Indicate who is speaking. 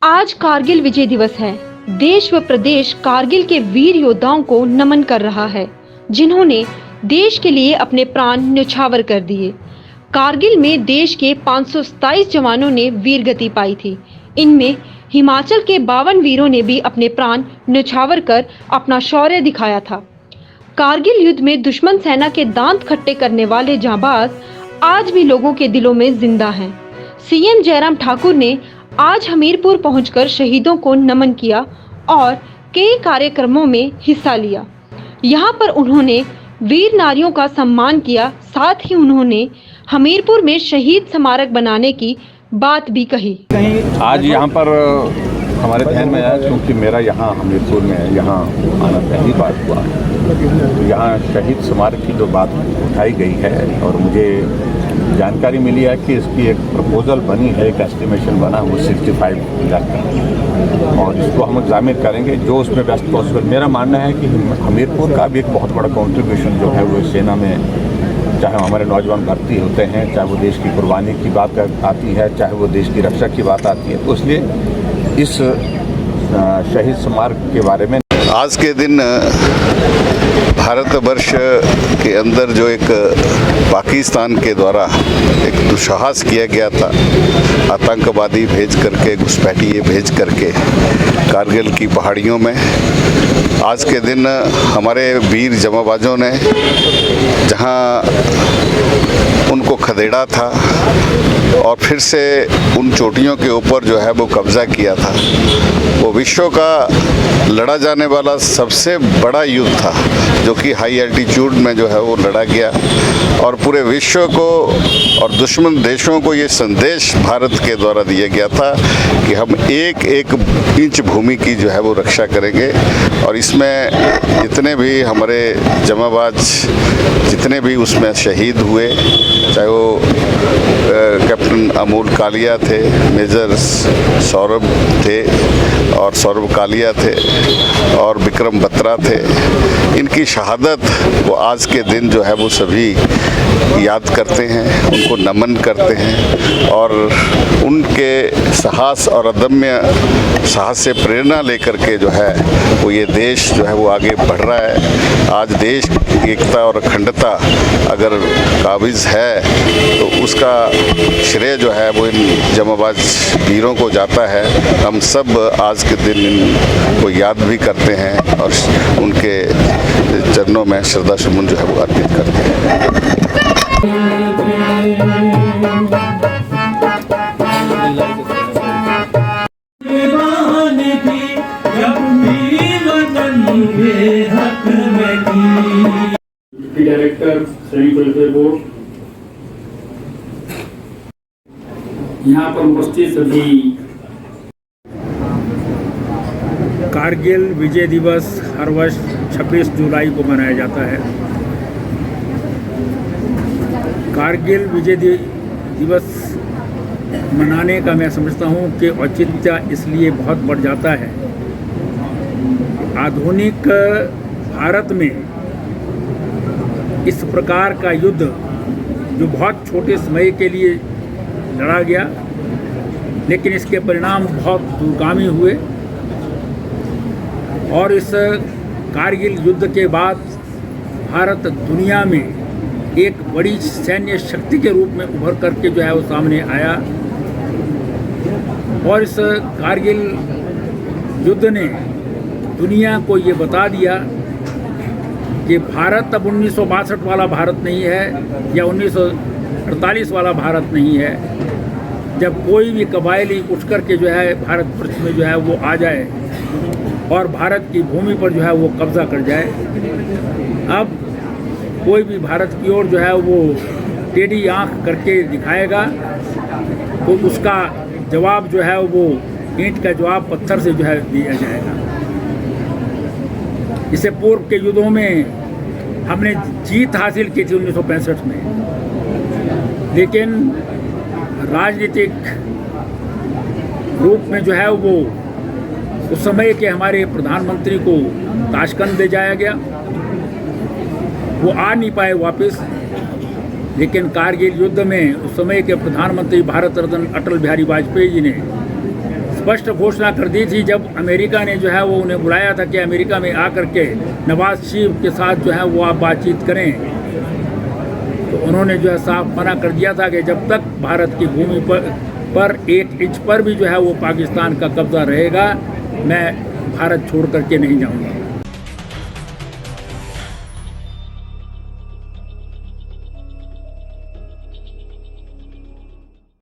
Speaker 1: आज कारगिल विजय दिवस है। देश व प्रदेश कारगिल के वीर योद्धाओं को नमन कर रहा है, जिन्होंने देश के लिए अपने प्राण न्यौछावर कर दिए। कारगिल में देश के 527 जवानों ने वीर गति पाई थी। इनमें हिमाचल के 52 वीरों ने भी अपने प्राण न्यौछावर कर अपना शौर्य दिखाया था। कारगिल युद्ध में दुश्मन सेना के दांत खट्टे करने वाले जांबाज आज भी लोगों के दिलों में जिंदा हैं। सीएम जयराम ठाकुर ने आज हमीरपुर पहुंचकर शहीदों को नमन किया और कई कार्यक्रमों में हिस्सा लिया। यहां पर उन्होंने वीर नारियों का सम्मान किया, साथ ही उन्होंने हमीरपुर में शहीद स्मारक बनाने की बात भी कही।
Speaker 2: आज यहाँ पर हमारे ध्यान में आया, क्योंकि मेरा यहाँ हमीरपुर में यहाँ आना पहली बार हुआ, तो यहाँ शहीद स्मारक की जो बात उठाई गई है और मुझे जानकारी मिली है कि इसकी एक प्रपोजल बनी है, एक एस्टिमेशन बना वो 65 लाख का, और इसको हम एग्जामिन करेंगे जो उसमें बेस्ट पॉसिबल। मेरा मानना है कि हमीरपुर का भी एक बहुत बड़ा कॉन्ट्रीब्यूशन जो है वो सेना में, चाहे हमारे नौजवान भर्ती होते हैं, चाहे वो देश की कुर्बानी की बात आती है, चाहे वो देश की रक्षा की बात आती है, तो इसलिए इस शहीद स्मारक के बारे में
Speaker 3: आज के दिन भारतवर्ष के अंदर जो एक पाकिस्तान के द्वारा एक दुस्साहस किया गया था, आतंकवादी भेज करके, घुसपैठिए भेज करके कारगिल की पहाड़ियों में, आज के दिन हमारे वीर जमाबाजों ने जहां उनको खदेड़ा था और फिर से उन चोटियों के ऊपर जो है वो कब्जा किया था, वो विश्व का लड़ा जाने वाला सबसे बड़ा युद्ध था, जो कि हाई एल्टीट्यूड में जो है वो लड़ा गया और पूरे विश्व को और दुश्मन देशों को ये संदेश भारत के द्वारा दिया गया था कि हम एक एक इंच भूमि की जो है वो रक्षा करेंगे। और इसमें जितने भी हमारे जमाबाज, जितने भी उसमें शहीद हुए, चाहे वो कैप्टन अमोल कालिया थे, मेजर सौरभ थे और सौरभ कालिया थे और विक्रम बत्रा थे, इनकी शहादत वो आज के दिन जो है वो सभी याद करते हैं, उनको नमन करते हैं और उनके साहस और अदम्य साहस से प्रेरणा लेकर के जो है वो ये देश जो है वो आगे बढ़ रहा है। आज देश की एकता और अखंडता अगर काबिज है तो उसका श्रेय जो है वो इन जमाबाज वीरों को जाता है। हम सब आज के दिन इनको याद भी करते हैं और उनके चरणों में श्रद्धा सुमन जो है वो अर्पित करते हैं।
Speaker 4: डायरेक्टर सैनिक वेलफेयर बोर्ड, यहाँ पर उपस्थित सभी।
Speaker 5: कारगिल विजय दिवस हर वर्ष 26 जुलाई को मनाया जाता है। कारगिल विजय दिवस मनाने का मैं समझता हूँ कि औचित्य इसलिए बहुत बढ़ जाता है। आधुनिक भारत में इस प्रकार का युद्ध जो बहुत छोटे समय के लिए लड़ा गया, लेकिन इसके परिणाम बहुत दूरगामी हुए और इस कारगिल युद्ध के बाद भारत दुनिया में एक बड़ी सैन्य शक्ति के रूप में उभर करके जो है वो सामने आया और इस कारगिल युद्ध ने दुनिया को ये बता दिया कि भारत अब 1962 वाला भारत नहीं है या 1948 वाला भारत नहीं है, जब कोई भी कबायली उठ कर के जो है भारत वर्ष में जो है वो आ जाए और भारत की भूमि पर जो है वो कब्जा कर जाए। अब कोई भी भारत की ओर जो है वो टेढ़ी आंख करके दिखाएगा तो उसका जवाब जो है वो ईंट का जवाब पत्थर से जो है दिया जाएगा। इससे पूर्व के युद्धों में हमने जीत हासिल की थी 1965 में, लेकिन राजनीतिक रूप में जो है वो उस समय के हमारे प्रधानमंत्री को ताशकंद दे जाया गया, वो आ नहीं पाए वापस। लेकिन कारगिल युद्ध में उस समय के प्रधानमंत्री भारत रत्न अटल बिहारी वाजपेयी जी ने स्पष्ट घोषणा कर दी थी जब अमेरिका ने जो है वो उन्हें बुलाया था कि अमेरिका में आकर के नवाज शरीफ के साथ जो है वो आप बातचीत करें, तो उन्होंने जो है साफ मना कर दिया था कि जब तक भारत की भूमि पर 1 इंच पर भी जो है वो पाकिस्तान का कब्जा रहेगा, मैं भारत छोड़ करके नहीं जाऊंगा।